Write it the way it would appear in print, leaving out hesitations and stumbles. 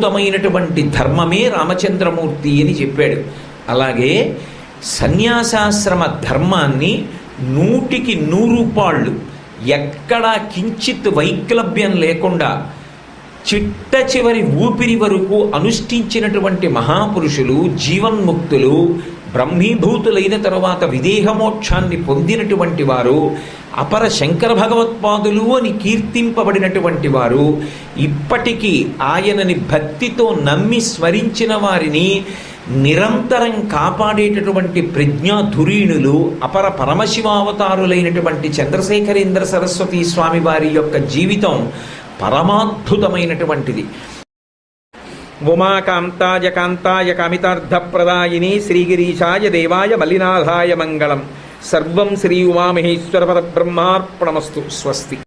అద్భుతమైనటువంటి ధర్మమే రామచంద్రమూర్తి అని చెప్పాడు. అలాగే సన్యాసాశ్రమ ధర్మాన్ని 100కి 100 పాళ్ళు ఎక్కడా కించిత్ వైక్లభ్యం లేకుండా చిట్ట చివరి ఊపిరి వరకు అనుష్ఠించినటువంటి మహాపురుషులు, జీవన్ముక్తులు, బ్రహ్మీభూతులైన తరువాత విదేహమోక్షాన్ని పొందినటువంటి వారు, అపర శంకర భగవత్పాదులు అని కీర్తింపబడినటువంటి వారు, ఇప్పటికీ ఆయనని భక్తితో నమ్మి స్మరించిన వారిని నిరంతరం కాపాడేటటువంటి ప్రజ్ఞాధురీణులు, అపర పరమశివావతారులైనటువంటి చంద్రశేఖరేంద్ర సరస్వతి స్వామి వారి యొక్క జీవితం పరమాద్భుతమైనటువంటిది. ఉమాకాంతాయ కాంతాయ కామితార్థప్రదాయిని శ్రీగిరీశాయ దేవాయ మల్లినాథాయ మంగళం. సర్వం శ్రీ ఉమామహేశ్వర పరబ్రహ్మార్పణమస్తు. స్వస్తి.